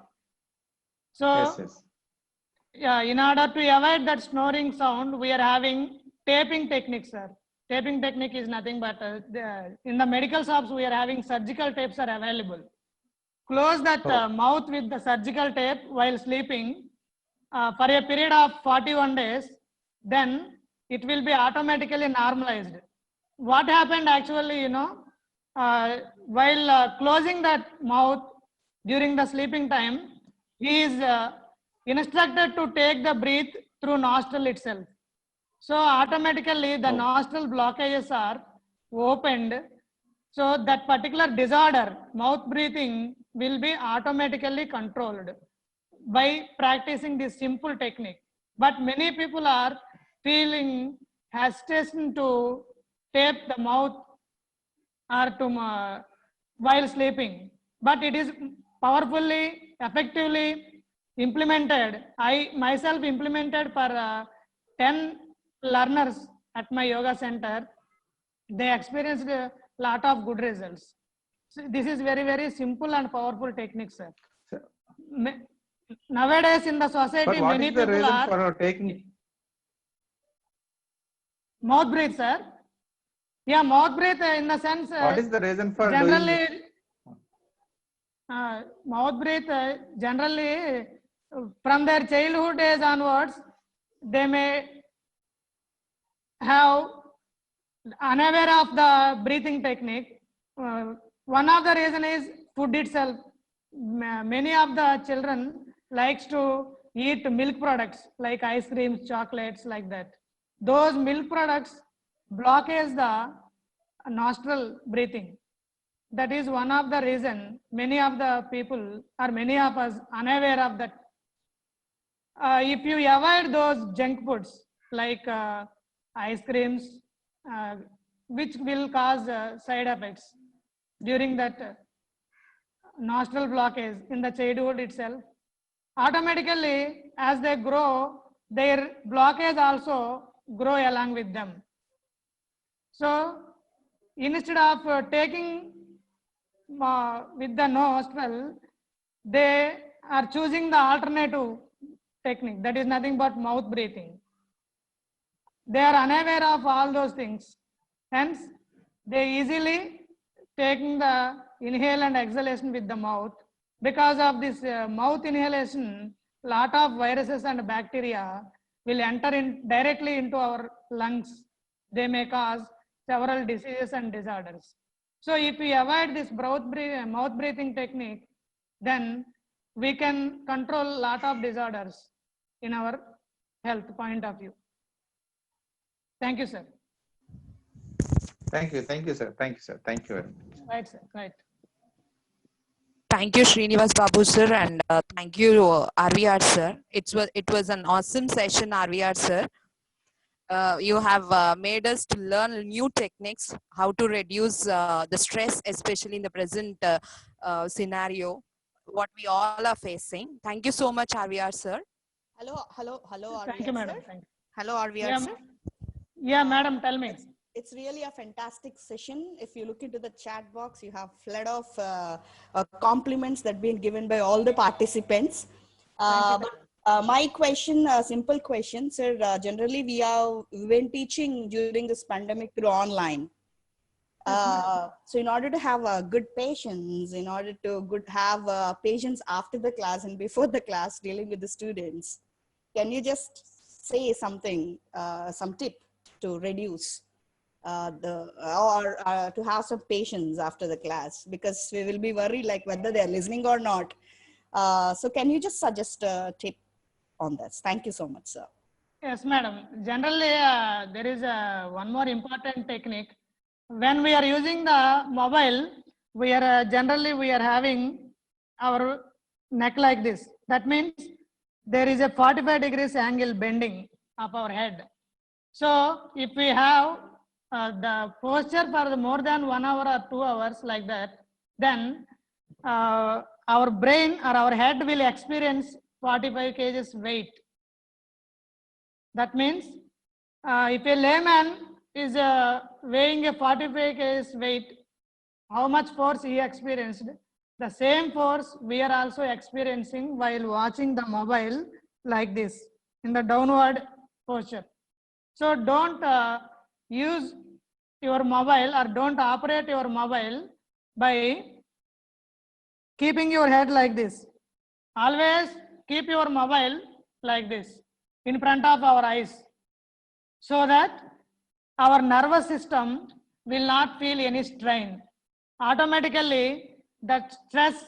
Speaker 3: So,
Speaker 7: Yes.
Speaker 3: yeah, in order to avoid that snoring sound, we are having taping technique, sir. Taping technique is nothing but in the medical shops, we are having surgical tapes are available. Close that mouth with the surgical tape while sleeping for a period of 41 days, then it will be automatically normalized. What happened actually, while closing that mouth during the sleeping time, he is instructed to take the breath through nostril itself. So automatically the nostril blockages are opened. So that particular disorder, mouth breathing, will be automatically controlled by practicing this simple technique. But many people are feeling hesitation to tape the mouth or to while sleeping. But it is powerfully, effectively implemented. I myself implemented for 10 learners at my yoga center. They experienced a lot of good results. So this is very, very simple and powerful technique, sir. Nowadays in the society,
Speaker 7: But what
Speaker 3: many
Speaker 7: is the
Speaker 3: people
Speaker 7: reason
Speaker 3: are
Speaker 7: for taking?
Speaker 3: mouth breathe, sir. Yeah, mouth breathe in the sense.
Speaker 7: What is the reason for
Speaker 3: generally,
Speaker 7: doing?
Speaker 3: mouth breathe generally from their childhood days onwards, they may have unaware of the breathing technique. One of the reason is food itself. Many of the children likes to eat milk products like ice creams, chocolates, like that. Those milk products blockage the nostril breathing. That is one of the reason many of the people or many of us unaware of that. If you avoid those junk foods like ice creams, which will cause side effects during that nostril blockage in the childhood itself. Automatically, as they grow, their blockage also grow along with them. So instead of taking with the nostril, they are choosing the alternative technique, that is nothing but mouth breathing. They are unaware of all those things, hence they easily taking the inhale and exhalation with the mouth. Because of this mouth inhalation, lot of viruses and bacteria will enter in directly into our lungs. They may cause several diseases and disorders. So if we avoid this mouth breathing technique, then we can control lot of disorders in our health point of view. Thank you, sir.
Speaker 7: Thank you, sir. Thank you, sir. Thank you very much.
Speaker 3: Right, sir. Right.
Speaker 5: Thank you, Srinivas Babu sir, and thank you, RVR sir. It was an awesome session, RVR sir. You have made us to learn new techniques, how to reduce the stress, especially in the present scenario, what we all are facing. Thank you so much, RVR sir.
Speaker 8: Hello, RVR
Speaker 3: Thank you, madam.
Speaker 8: sir.
Speaker 3: Thank you.
Speaker 8: Hello, RVR
Speaker 3: Yeah,
Speaker 8: sir.
Speaker 3: yeah, madam, tell me.
Speaker 8: It's really a fantastic session. If you look into the chat box, you have flood of compliments that been given by all the participants. My question, a simple question, sir. Generally, we've been teaching during this pandemic through online. So in order to have good patience, in order to have patience after the class and before the class dealing with the students, can you just say something, some tip to reduce to have some patience after the class, because we will be worried like whether they're listening or not. So can you just suggest a tip on this? Thank you so much, sir.
Speaker 3: Yes, madam. Generally, there is one more important technique. When we are using the mobile, we are generally we are having our neck like this. That means there is a 45 degrees angle bending of our head. So if we have the posture for more than 1 hour or 2 hours like that, then our brain or our head will experience 45 kgs weight. That means if a layman is weighing a 45 kgs weight, how much force he experienced, the same force we are also experiencing while watching the mobile like this in the downward posture. So don't use your mobile or don't operate your mobile by keeping your head like this. Always keep your mobile like this in front of our eyes, so that our nervous system will not feel any strain. Automatically, that stress,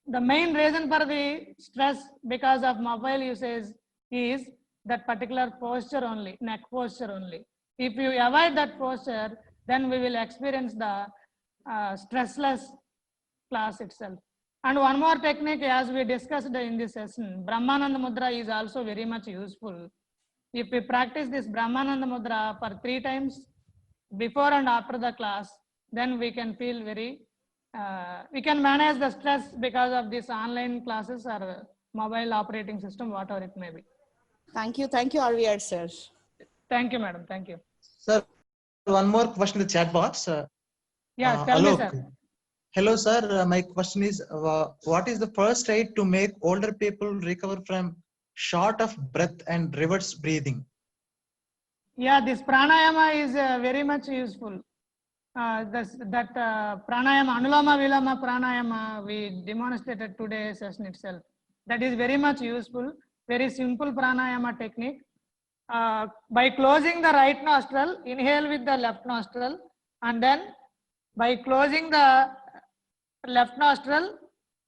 Speaker 3: the main reason for the stress because of mobile usage is that particular posture only, neck posture only. If you avoid that posture, then we will experience the stressless class itself. And one more technique, as we discussed in this session, Brahmananda Mudra is also very much useful. If we practice this Brahmananda Mudra for 3 times before and after the class, then we can feel very, we can manage the stress because of these online classes or mobile operating system, whatever it may be.
Speaker 8: Thank you, RVR sir.
Speaker 3: Thank you, madam. Thank you.
Speaker 2: Sir, one more question in the chat box.
Speaker 3: Yeah, tell me,
Speaker 2: Alok.
Speaker 3: sir.
Speaker 2: Hello, sir. My question is, what is the first aid to make older people recover from short of breath and reverse breathing?
Speaker 3: Yeah, this pranayama is very much useful. That pranayama, Anuloma Viloma pranayama, we demonstrated today's session itself. That is very much useful. Very simple pranayama technique. By closing the right nostril, inhale with the left nostril, and then by closing the left nostril,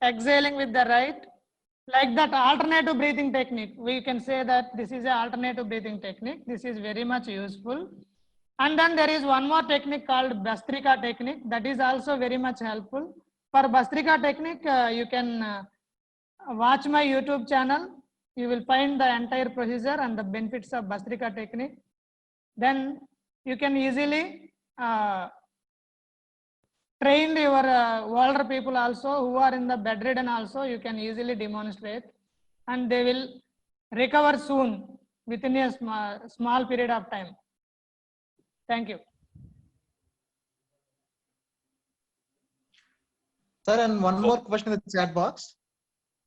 Speaker 3: exhaling with the right, like that alternative breathing technique. We can say that this is an alternative breathing technique. This is very much useful. And then there is one more technique called Bhastrika technique. That is also very much helpful. For Bhastrika technique, you can watch my YouTube channel. You will find the entire procedure and the benefits of Bhastrika technique. Then you can easily trained your older people also who are in the bedridden also, you can easily demonstrate, and they will recover soon within a small period of time. Thank you.
Speaker 2: Sir, and one more question in the chat box.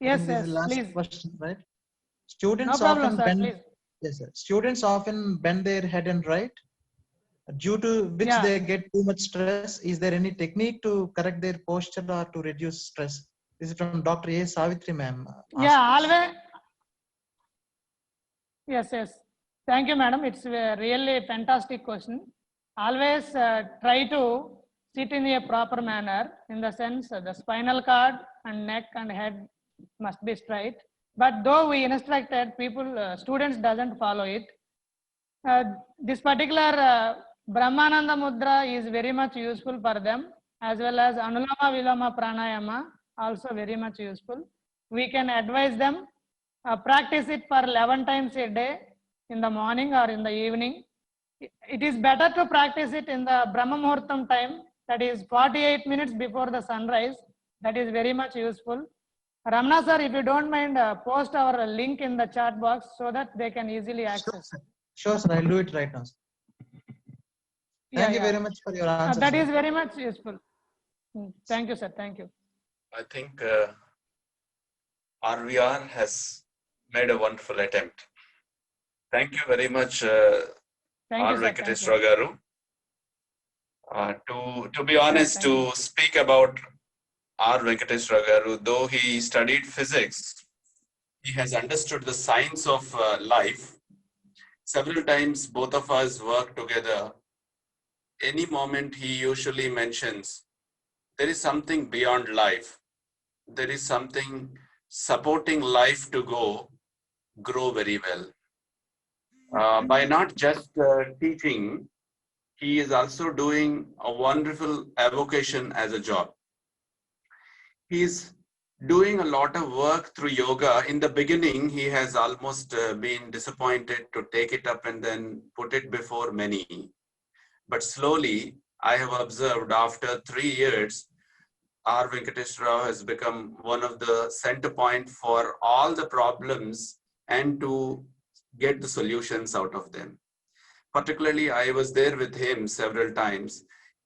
Speaker 2: I
Speaker 3: Yes,
Speaker 2: think this is the
Speaker 3: yes,
Speaker 2: last
Speaker 3: please.
Speaker 2: question, right?
Speaker 3: No
Speaker 2: Students
Speaker 3: problem,
Speaker 2: often
Speaker 3: sir,
Speaker 2: bend.
Speaker 3: please.
Speaker 2: Yes, sir. Students often bend their head and write, due to which
Speaker 3: Yeah.
Speaker 2: they get too much stress. Is there any technique to correct their posture or to reduce stress? This is from Dr. A. Savitri, ma'am.
Speaker 3: Yeah, always. Yes, yes. Thank you, madam. It's a really fantastic question. Always try to sit in a proper manner, in the sense the spinal cord and neck and head must be straight. But though we instructed people, students doesn't follow it. This particular Brahmananda Mudra is very much useful for them, as well as Anuloma Viloma Pranayama also very much useful. We can advise them practice it for 11 times a day, in the morning or in the evening. It is better to practice it in the Brahma Muhurtam time, that is 48 minutes before the sunrise. That is very much useful. Ramana sir, if you don't mind, post our link in the chat box so that they can easily access.
Speaker 2: Sure, sir. I'll do it right now. Thank you very much for your answer.
Speaker 3: That
Speaker 2: sir.
Speaker 3: is very much useful. Thank you, sir. Thank you.
Speaker 1: I think RVR has made a wonderful attempt. Thank you very much,
Speaker 3: Thank
Speaker 1: R.
Speaker 3: you, sir.
Speaker 1: Venkateswara Garu. To be honest,
Speaker 3: thank you.
Speaker 1: to speak about R. Venkateswara Garu, though he studied physics, he has understood the science of life. Several times both of us work together. Any moment he usually mentions, there is something beyond life. There is something supporting life to grow very well. By not just teaching, he is also doing a wonderful avocation as a job. He's doing a lot of work through yoga. In the beginning, he has almost been disappointed to take it up and then put it before many. But slowly, I have observed after 3 years, R. Venkateswara Rao has become one of the center point for all the problems and to get the solutions out of them. Particularly, I was there with him several times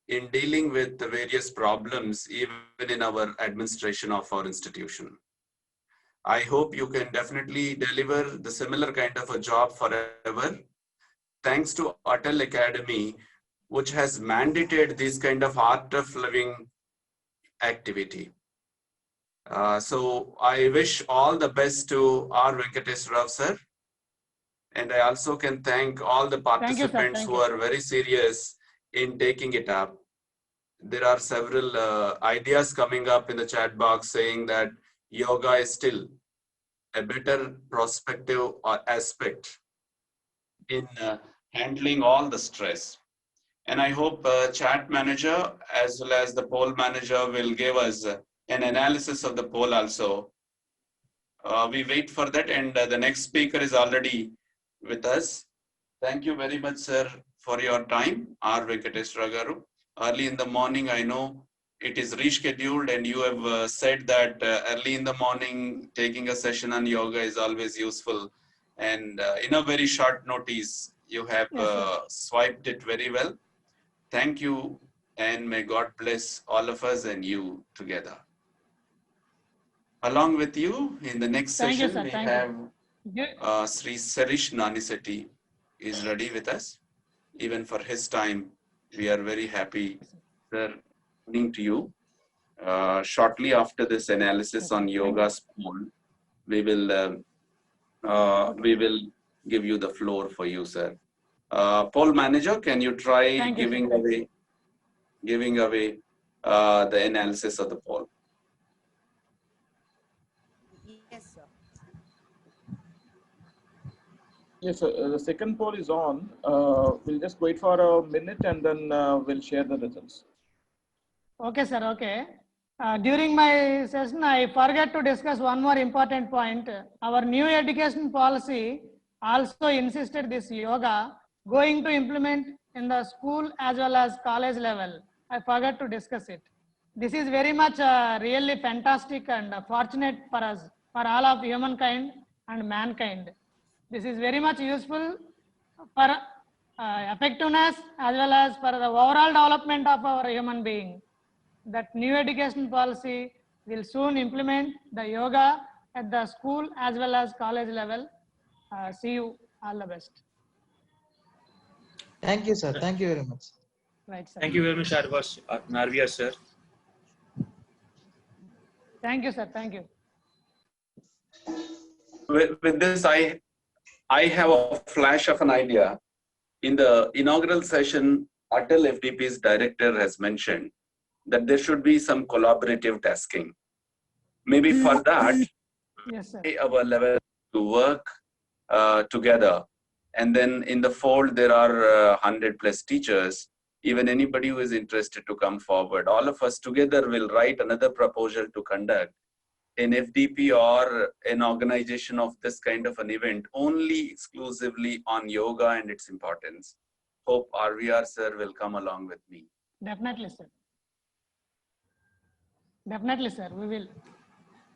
Speaker 1: in dealing with the various problems, even in our administration of our institution. I hope you can definitely deliver the similar kind of a job forever. Thanks to Atal Academy, which has mandated this kind of art of living activity. So I wish all the best to R. Venkateswara Rao sir. And I also can thank all the participants who are very serious in taking it up. There are several ideas coming up in the chat box saying that yoga is still a better perspective or aspect in handling all the stress. And I hope chat manager as well as the poll manager will give us an analysis of the poll also. We wait for that, and the next speaker is already with us. Thank you very much, sir, for your time, R. Venkateswara Garu. Early in the morning, I know it is rescheduled, and you have said that early in the morning, taking a session on yoga is always useful. And in a very short notice, you have swiped it very well. Thank you, and may God bless all of us and you together. Along with you, in the next session, we have Sri Sarish Naniseti is ready with us. Even for his time, we are very happy, sir, listening to you. Shortly after this analysis on yoga's poll, we will give you the floor for you, sir. Poll manager, can you try giving away the analysis of the poll?
Speaker 8: Yes, sir.
Speaker 6: Yes, sir. The second poll is on. We'll just wait for a minute and then we'll share the results.
Speaker 3: Okay, sir. Okay. During my session, I forgot to discuss one more important point. Our new education policy also insisted this yoga going to implement in the school as well as college level. I forgot to discuss it. this is very much really fantastic and fortunate for us, for all of humankind and mankind. This is very much useful for effectiveness as well as for the overall development of our human being. That new education policy will soon implement the yoga at the school as well as college level. See you. All the best.
Speaker 2: Thank you, sir. Thank you very much.
Speaker 3: Right, sir.
Speaker 4: Thank you very much, Narviya, sir.
Speaker 3: Thank you, sir. Thank you.
Speaker 1: With this, I have a flash of an idea. In the inaugural session, Atal FDP's director has mentioned that there should be some collaborative tasking. Maybe for that,
Speaker 3: Yes, sir.
Speaker 1: our level to work together. And then in the fold, there are 100+ teachers. Even anybody who is interested to come forward, all of us together will write another proposal to conduct an FDP or an organization of this kind of an event only exclusively on yoga and its importance. Hope RVR sir will come along with me.
Speaker 3: Definitely, sir. Definitely, sir. We will.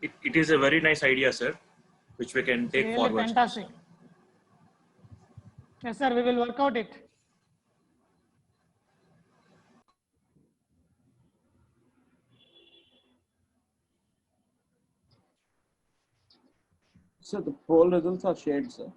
Speaker 4: It is a very nice idea, sir, which we can take
Speaker 3: Really
Speaker 4: forward.
Speaker 3: fantastic. Yes, sir. We will work out it.
Speaker 6: So the poll results are shared, sir.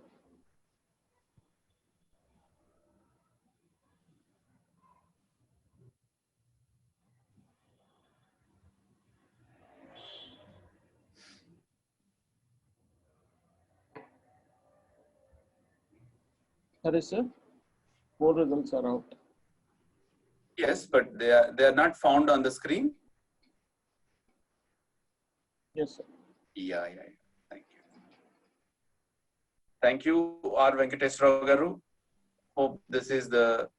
Speaker 6: Sorry, sir. Poll results are out.
Speaker 1: Yes, but they are not found on the screen.
Speaker 6: Yes, sir.
Speaker 1: Yeah. Thank you. Thank you, R. Venkateswara Garu. Hope this is the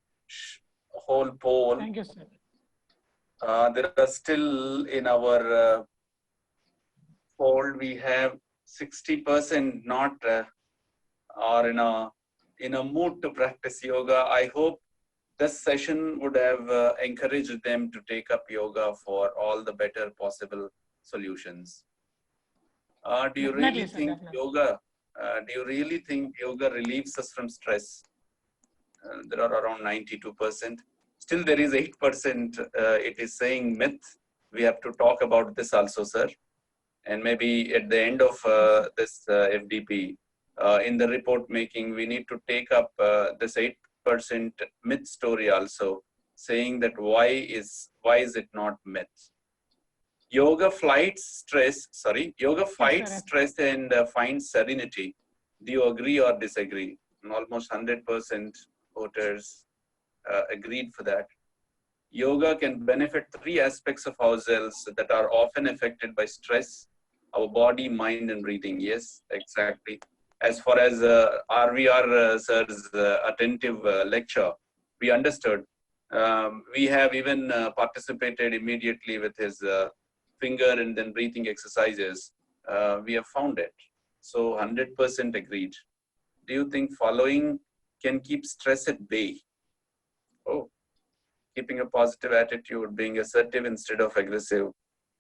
Speaker 1: whole poll.
Speaker 3: Thank you, sir.
Speaker 1: There are still in our poll, we have 60% not are in a mood to practice yoga. I hope this session would have encouraged them to take up yoga for all the better possible solutions. Do you
Speaker 3: Definitely,
Speaker 1: really
Speaker 3: sir,
Speaker 1: think
Speaker 3: definitely.
Speaker 1: yoga? Do you really think yoga relieves us from stress? There are around 92%. Still, there is 8%. It is saying myth. We have to talk about this also, sir. And maybe at the end of this FDP, in the report making, we need to take up this 8% myth story also, saying that why is it not myth? Yoga fights stress and finds serenity. Do you agree or disagree? And almost 100% voters agreed for that. Yoga can benefit 3 aspects of ourselves that are often affected by stress: our body, mind, and breathing. Yes, exactly. As far as RVR sir's attentive lecture, we understood. We have even participated immediately with his finger and then breathing exercises. We have found it. So 100% agreed. Do you think following can keep stress at bay? Oh, keeping a positive attitude, being assertive instead of aggressive,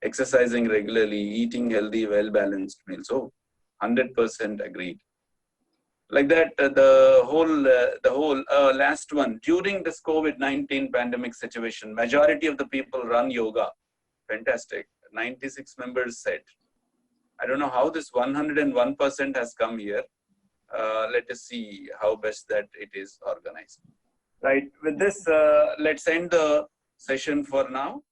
Speaker 1: exercising regularly, eating healthy, well-balanced meals. Oh, 100% agreed. Like that, the whole last one, during this COVID-19 pandemic situation, majority of the people run yoga. Fantastic. 96 members said. I don't know how this 101% has come here. Let us see how best that it is organized. Right. With this, let's end the session for now.